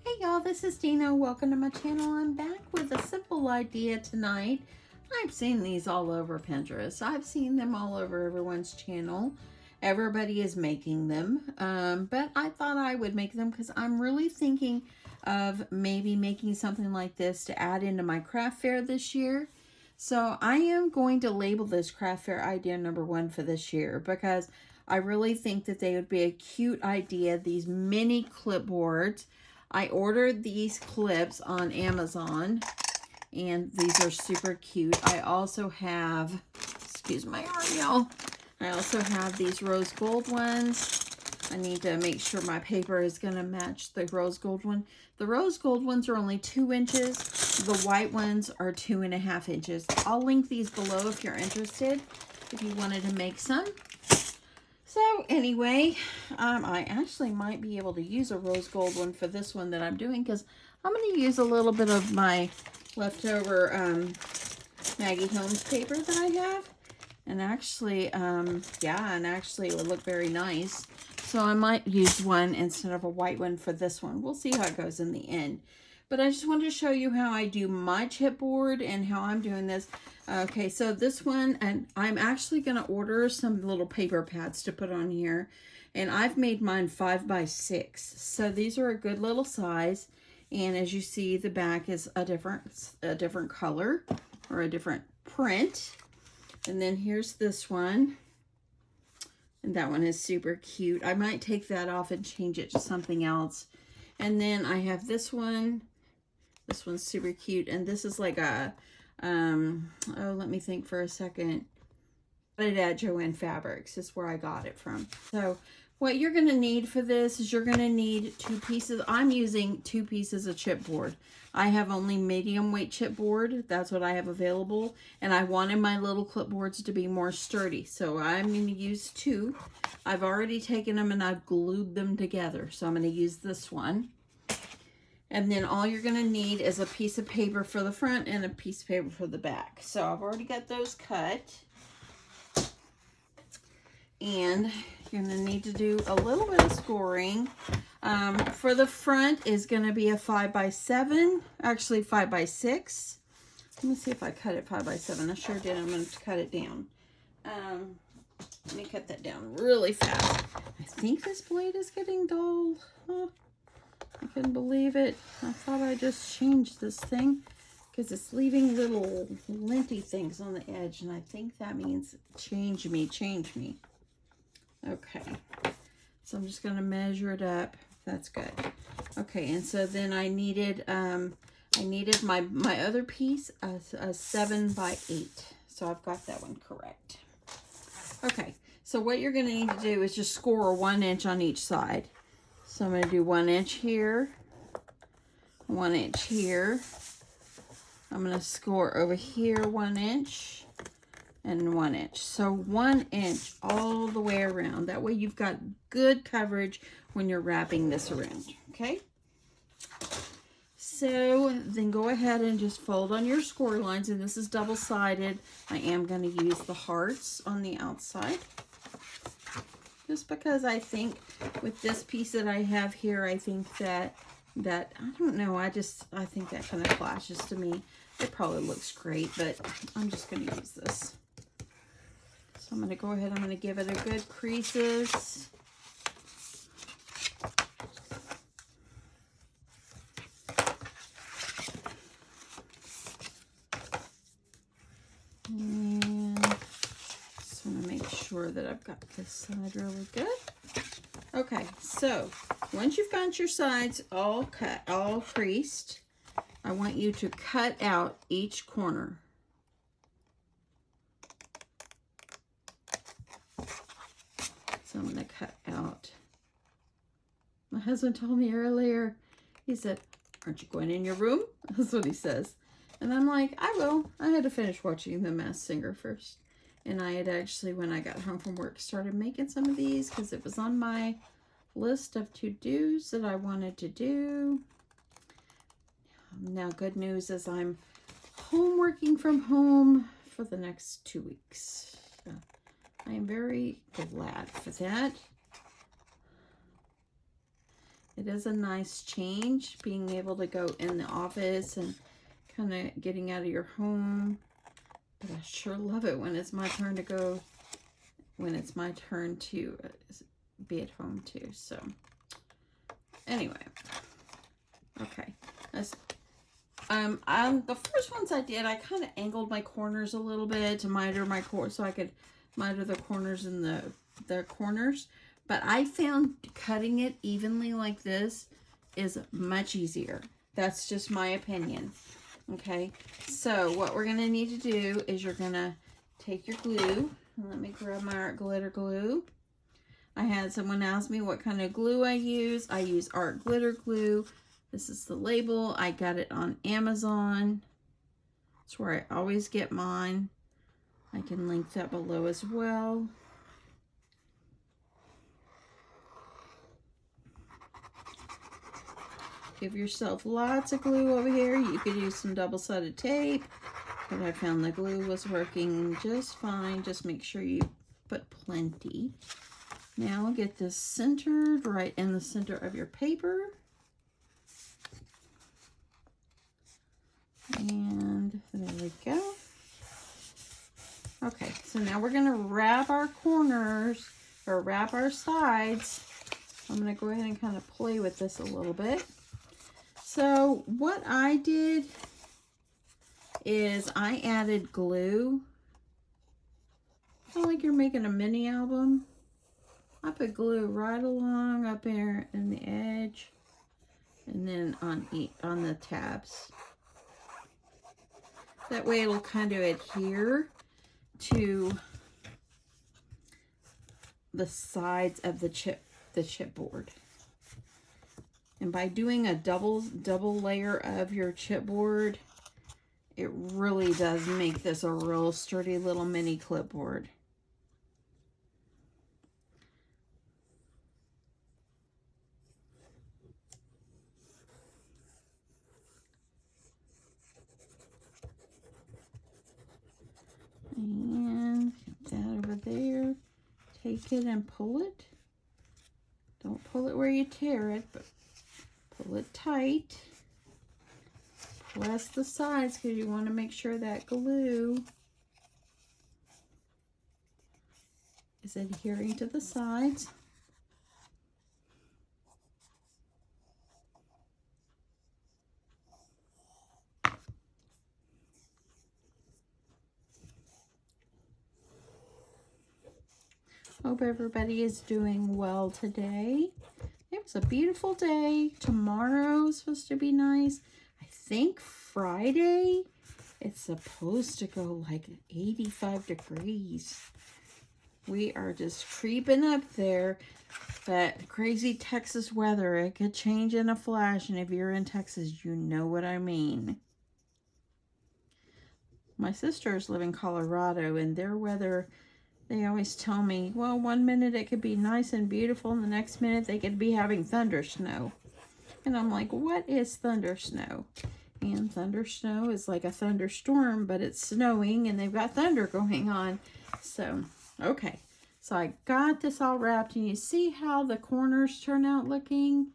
Hey y'all, this is Deanna. Welcome to my channel. I'm back with a simple idea tonight. I've seen these all over Pinterest. I've seen them all over everyone's channel. Everybody is making them, but I thought I would make them because I'm really thinking of maybe making something like this to add into my craft fair this year. So I am going to label this craft fair idea number 1 for this year because I really think that they would be a cute idea. These mini clipboards. I ordered these clips on Amazon, and these are super cute. I also have, excuse my arm, y'all. I also have these rose gold ones. I need to make sure my paper is going to match the rose gold one. The rose gold ones are only 2 inches. The white ones are 2.5 inches. I'll link these below if you're interested, if you wanted to make some. So anyway, I actually might be able to use a rose gold one for this one that I'm doing because I'm going to use a little bit of my leftover Maggie Holmes paper that I have. And actually, yeah, and actually it would look very nice. So I might use one instead of a white one for this one. We'll see how it goes in the end. But I just wanted to show you how I do my chipboard and how I'm doing this. Okay, so this one, and I'm actually going to order some little paper pads to put on here. And I've made mine 5 by 6. So these are a good little size. And as you see, the back is a different color or a different print. And then here's this one. And that one is super cute. I might take that off and change it to something else. And then I have this one. This one's super cute. And this is like a, oh, let me think for a second. I got it at Joann Fabrics. This is where I got it from. So what you're going to need for this is you're going to need 2 pieces. I'm using 2 pieces of chipboard. I have only medium weight chipboard. That's what I have available. And I wanted my little clipboards to be more sturdy. So I'm going to use 2. I've already taken them and I've glued them together. So I'm going to use this one. And then all you're going to need is a piece of paper for the front and a piece of paper for the back. So I've already got those cut. And you're going to need to do a little bit of scoring. For the front is going to be a 5 by 7, actually 5 by 6. Let me see if I cut it 5 by 7. I sure did. I'm going to cut it down. Let me cut that down really fast. I think this blade is getting dull. Oh, I couldn't believe it. I thought I just changed this thing because it's leaving little linty things on the edge, and I think that means change me. Okay, so I'm just going to measure it up. That's good. Okay, and so then I needed my other piece, a 7 by 8. So I've got that one correct. Okay, so what you're going to need to do is just score 1 inch on each side. So I'm going to do 1 inch here, 1 inch here. I'm going to score over here 1 inch. And 1 inch. So 1 inch all the way around. That way you've got good coverage when you're wrapping this around. Okay? So then go ahead and just fold on your score lines. And this is double-sided. I am going to use the hearts on the outside. Just because I think with this piece that I have here, I think that I don't know, I think that kind of flashes to me. It probably looks great, but I'm just going to use this. So I'm going to go ahead, I'm going to give it a good creases. And just want to make sure that I've got this side really good. Okay, so once you've got your sides all cut, all creased, I want you to cut out each corner. So I'm going to cut out. My husband told me earlier, he said, "Aren't you going in your room?" That's what he says. And I'm like, I will. I had to finish watching The Masked Singer first. And I had actually, when I got home from work, started making some of these because it was on my list of to-dos that I wanted to do. Now, good news is I'm home working from home for the next 2 weeks. So I am very glad for that. It is a nice change, being able to go in the office and kind of getting out of your home. But I sure love it when it's my turn to go, when it's my turn to be at home too. So anyway, okay. The first ones I did, I kind of angled my corners a little bit to miter my so I could miter the corners and the corners. But I found cutting it evenly like this is much easier. That's just my opinion. Okay, so what we're gonna need to do is you're gonna take your glue. Let me grab my art glitter glue. I had someone ask me what kind of glue I use. I use art glitter glue. This is the label. I got it on Amazon. That's where I always get mine. I can link that below as well. Give yourself lots of glue over here. You could use some double-sided tape, but I found the glue was working just fine. Just make sure you put plenty. Now get this centered right in the center of your paper. And there we go. Okay, so now we're gonna wrap our corners, or wrap our sides. I'm gonna go ahead and kind of play with this a little bit. So what I did is I added glue. Kind of like you're making a mini album. I put glue right along up here in the edge, and then on the tabs. That way it'll kind of adhere to the sides of the chipboard. And by doing a double layer of your chipboard, it really does make this a real sturdy little mini clipboard. And get that over there. Take it and pull it. Don't pull it where you tear it, but pull it tight. Press the sides because you want to make sure that glue is adhering to the sides. Hope everybody is doing well today. It was a beautiful day. Tomorrow's supposed to be nice. I think Friday it's supposed to go like 85 degrees. We are just creeping up there. That crazy Texas weather, it could change in a flash. And if you're in Texas, you know what I mean. My sisters live in Colorado, and their weather, they always tell me, well, one minute it could be nice and beautiful, and the next minute they could be having thunder snow. And I'm like, what is thunder snow? And thunder snow is like a thunderstorm, but it's snowing and they've got thunder going on. So, okay. So I got this all wrapped, and you see how the corners turn out looking?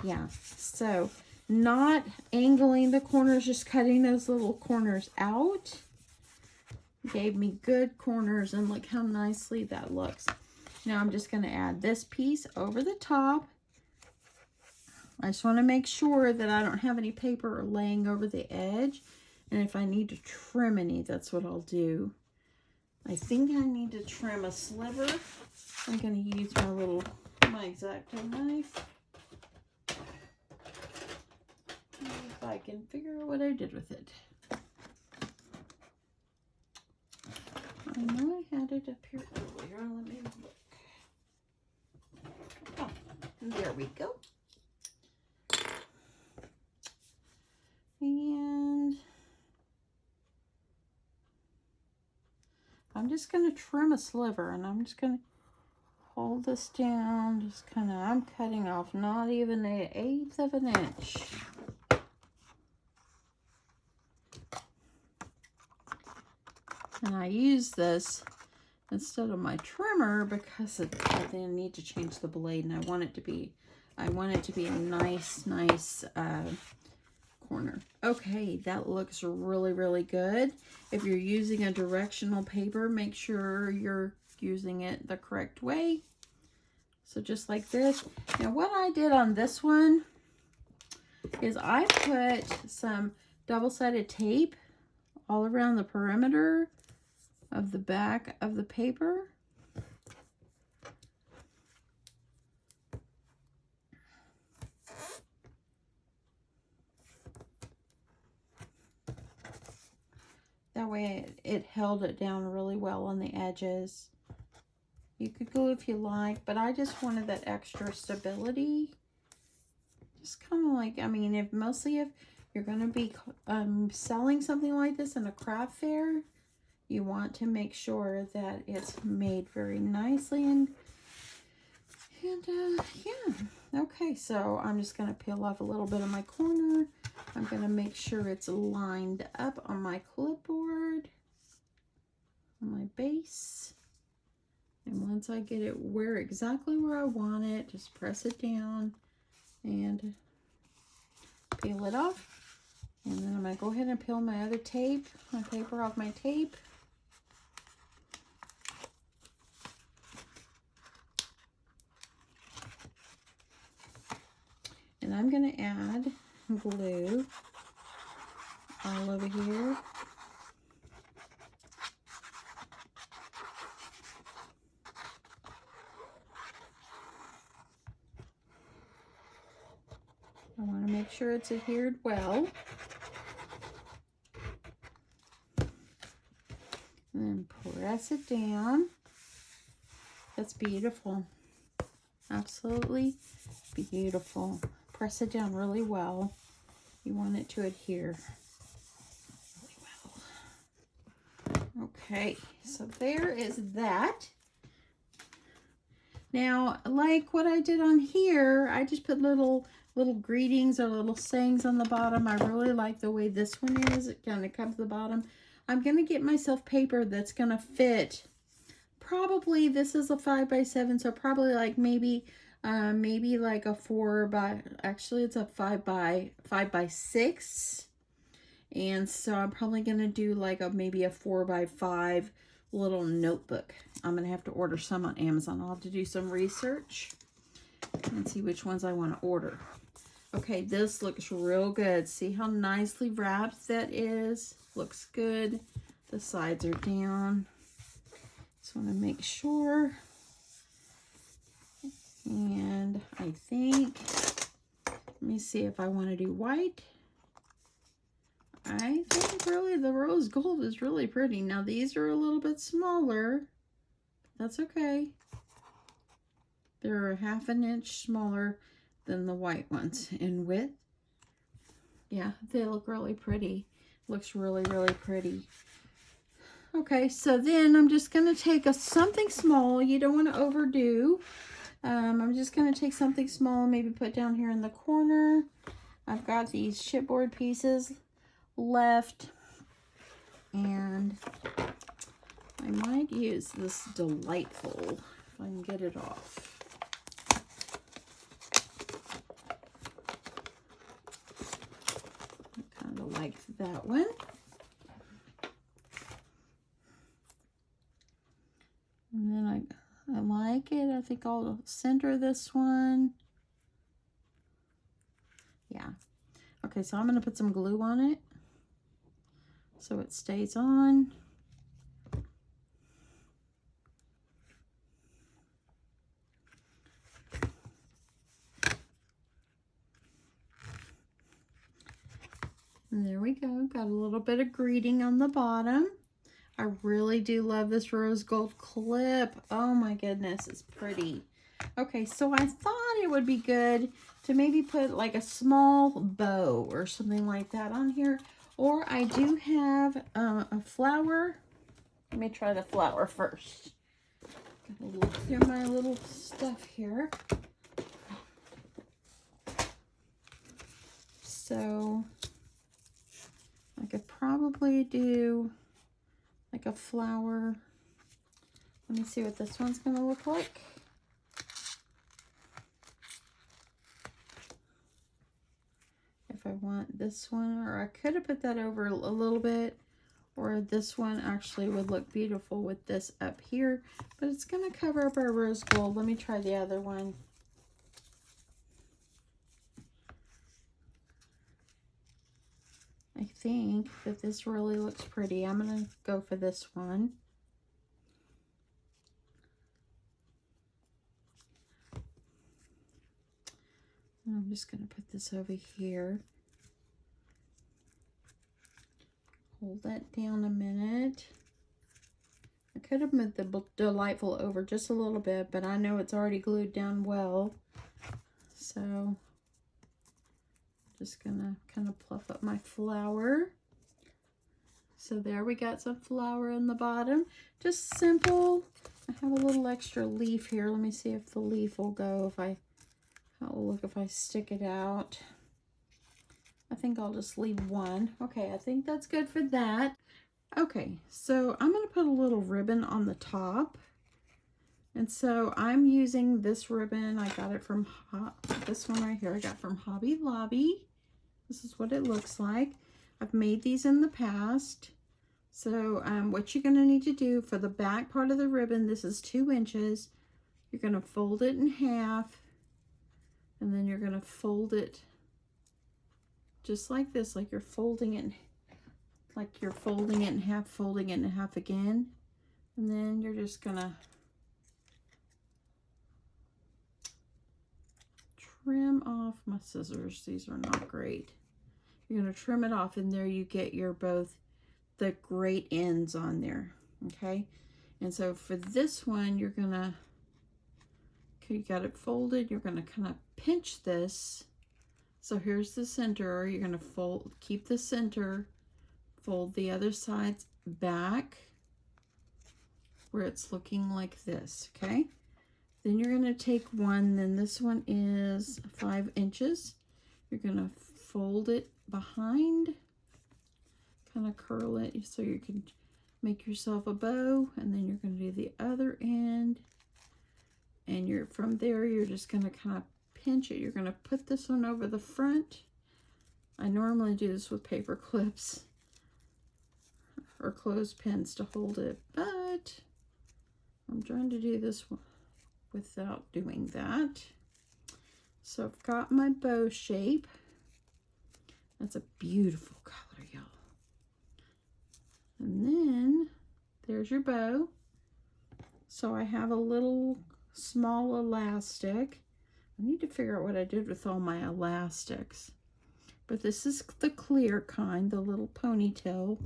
Yeah. So not angling the corners, just cutting those little corners out. Gave me good corners, and look how nicely that looks. Now I'm just going to add this piece over the top. I just want to make sure that I don't have any paper laying over the edge, and if I need to trim any, that's what I'll do. I think I need to trim a sliver. I'm going to use my X-Acto knife. If I can figure out what I did with it. I know I had it up here earlier. Let me look. Oh, there we go. And I'm just going to trim a sliver, and I'm just going to hold this down. Just kind of, I'm cutting off not even an 1/8 of an inch. And I use this instead of my trimmer because I need to change the blade, and I want it to be I want it to be a nice corner. Okay, that looks really, really good. If you're using a directional paper, make sure you're using it the correct way. So just like this. Now what I did on this one is I put some double-sided tape all around the perimeter of the back of the paper. That way it held it down really well on the edges. You could glue if you like, but I just wanted that extra stability. Just kind of like, I mean, if you're going to be selling something like this in a craft fair, you want to make sure that it's made very nicely and yeah. Okay, so I'm just going to peel off a little bit of my corner. I'm going to make sure it's lined up on my clipboard, on my base. And once I get it exactly where I want it, just press it down and peel it off. And then I'm going to go ahead and peel my other tape, my paper off my tape. And I'm going to add glue all over here. I want to make sure it's adhered well. And then press it down. That's beautiful. Absolutely beautiful. Press it down really well. You want it to adhere really well. Okay, so there is that. Now, like what I did on here, I just put little greetings or little sayings on the bottom. I really like the way this one is. It kind of comes to the bottom. I'm going to get myself paper that's going to fit. Probably this is a 5x7, so probably like maybe like a 4 by, actually it's a 5 by 6. And so I'm probably going to do like maybe a 4x5 little notebook. I'm going to have to order some on Amazon. I'll have to do some research and see which ones I want to order. Okay, this looks real good. See how nicely wrapped that is? Looks good. The sides are down. Just want to make sure. And I think, let me see if I want to do white. I think really the rose gold is really pretty. Now these are a little bit smaller. That's okay. They're a 1/2 inch smaller than the white ones in width. Yeah, they look really pretty. Looks really, really pretty. Okay, so then I'm just going to take something small. You don't want to overdo. I'm just going to take something small, maybe put down here in the corner. I've got these chipboard pieces left, and I might use this Delightful if I can get it off. I kind of like that one. And then I like it. I think I'll center this one. Yeah. Okay, so I'm going to put some glue on it so it stays on. And there we go. Got a little bit of greeting on the bottom. I really do love this rose gold clip. Oh my goodness, it's pretty. Okay, so I thought it would be good to maybe put like a small bow or something like that on here. Or I do have a flower. Let me try the flower first. Gotta look through my little stuff here. So I could probably do like a flower. Let me see what this one's gonna look like. if I want this one, or I could have put that over a little bit, or this one actually would look beautiful with this up here, but it's going to cover up our rose gold. Let me try the other one. I think that this really looks pretty. I'm going to go for this one. I'm just going to put this over here. Hold that down a minute. I could have moved the Delightful over just a little bit, but I know it's already glued down well. So I'm just going to kind of fluff up my flower. So there we got some flower in the bottom. Just simple. I have a little extra leaf here. Let me see if the leaf will go, how it will look if I stick it out. I think I'll just leave one. Okay, I think that's good for that. Okay, so I'm going to put a little ribbon on the top. And so I'm using this ribbon. I got it from, this one right here, I got from Hobby Lobby. This is what it looks like. I've made these in the past. So what you're going to need to do for the back part of the ribbon, this is 2 inches. You're going to fold it in half. And then you're going to fold it just like this, like you're folding it, in half, folding it in half again. And then you're just going to trim off my scissors. These are not great. You're going to trim it off, and there you get your both the great ends on there. Okay. And so for this one, you're going to, okay, you got it folded. You're going to kind of pinch this. So here's the center. You're going to keep the center, fold the other sides back where it's looking like this, okay? Then you're going to take one, then this one is 5 inches. You're going to fold it behind, kind of curl it so you can make yourself a bow, and then you're going to do the other end. And from there, you're just going to kind of pinch it. You're going to put this one over the front. I normally do this with paper clips or clothespins to hold it, but I'm trying to do this without doing that. So I've got my bow shape. That's a beautiful color, y'all. And then there's your bow. So I have a little small elastic. I need to figure out what I did with all my elastics. But this is the clear kind, the little ponytail.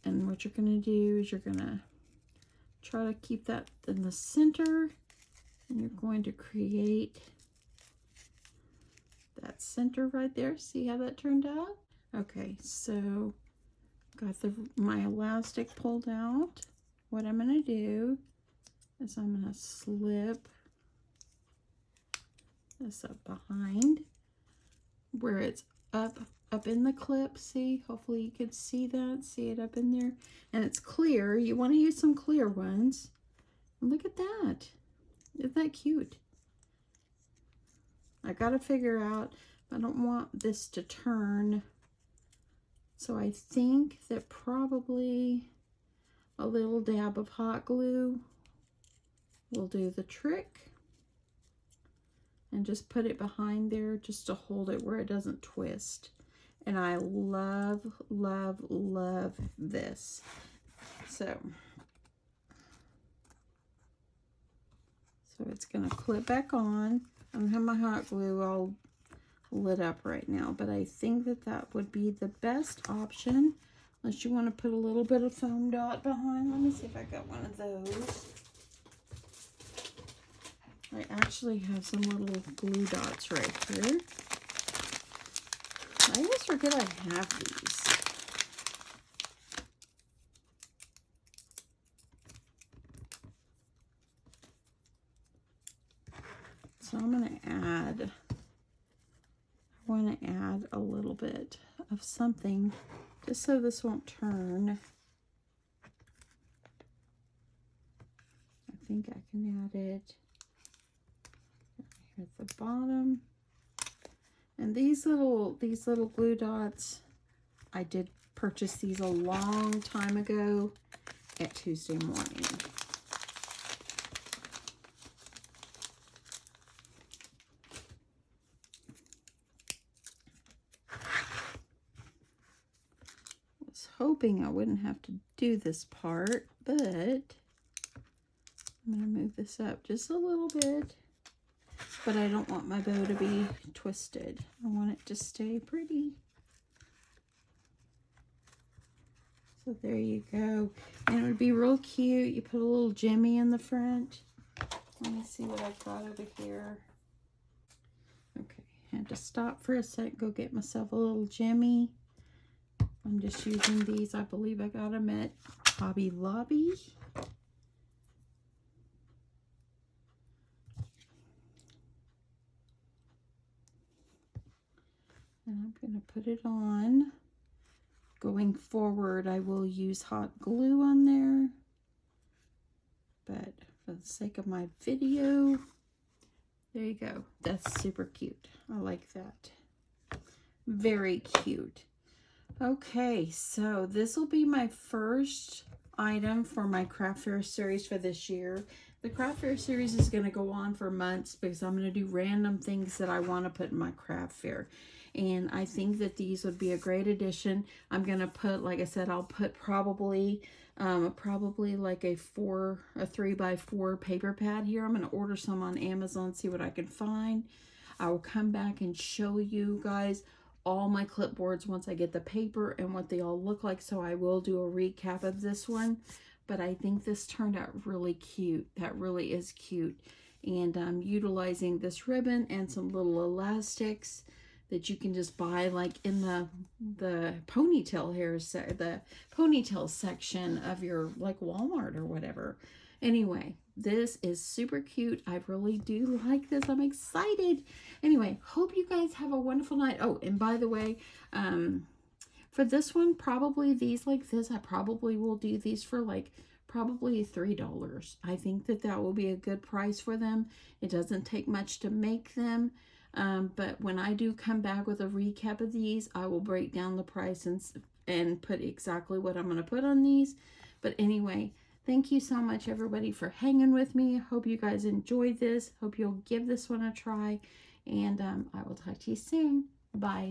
And what you're going to do is you're going to try to keep that in the center. And you're going to create that center right there. See how that turned out? Okay, so got my elastic pulled out. What I'm going to do is I'm going to slip this up behind where it's up in the clip. See, hopefully you can see it up in there, and it's clear. You want to use some clear ones. Look at that. Isn't that cute? I got to figure out, I don't want this to turn, so I think that probably a little dab of hot glue will do the trick. And just put it behind there just to hold it where it doesn't twist. And I love, love, love this. So it's going to clip back on. I don't have my hot glue all lit up right now, but I think that would be the best option. Unless you want to put a little bit of foam dot behind. Let me see if I got one of those. I actually have some little glue dots right here. I always forget I have these. So I'm going to add, I want to add a little bit of something just so this won't turn. I think I can add it at the bottom. And these little glue dots, I did purchase these a long time ago at Tuesday morning. I was hoping I wouldn't have to do this part, but I'm going to move this up just a little bit. But I don't want my bow to be twisted. I want it to stay pretty. So there you go. And it would be real cute. You put a little jimmy in the front. Let me see what I've got over here. Okay, had to stop for a sec, go get myself a little jimmy. I'm just using these. I believe I got them at Hobby Lobby. And I'm going to put it on. Going forward, I will use hot glue on there. But for the sake of my video, there you go. That's super cute. I like that. Very cute. Okay, so this will be my first item for my craft fair series for this year. The craft fair series is going to go on for months because I'm going to do random things that I want to put in my craft fair. And I think that these would be a great addition. I'm going to put, like I said, I'll put probably like a 3x4 paper pad here. I'm going to order some on Amazon, see what I can find. I will come back and show you guys all my clipboards once I get the paper and what they all look like. So I will do a recap of this one. But I think this turned out really cute. That really is cute. And I'm utilizing this ribbon and some little elastics that you can just buy like in the ponytail the ponytail section of your like Walmart or whatever. Anyway, this is super cute. I really do like this. I'm excited. Anyway, hope you guys have a wonderful night. Oh, and by the way, for this one, probably these like this, I probably will do these for like probably $3. I think that will be a good price for them. It doesn't take much to make them. But when I do come back with a recap of these, I will break down the price and put exactly what I'm going to put on these. But anyway, thank you so much, everybody, for hanging with me. Hope you guys enjoyed this. Hope you'll give this one a try. And I will talk to you soon. Bye.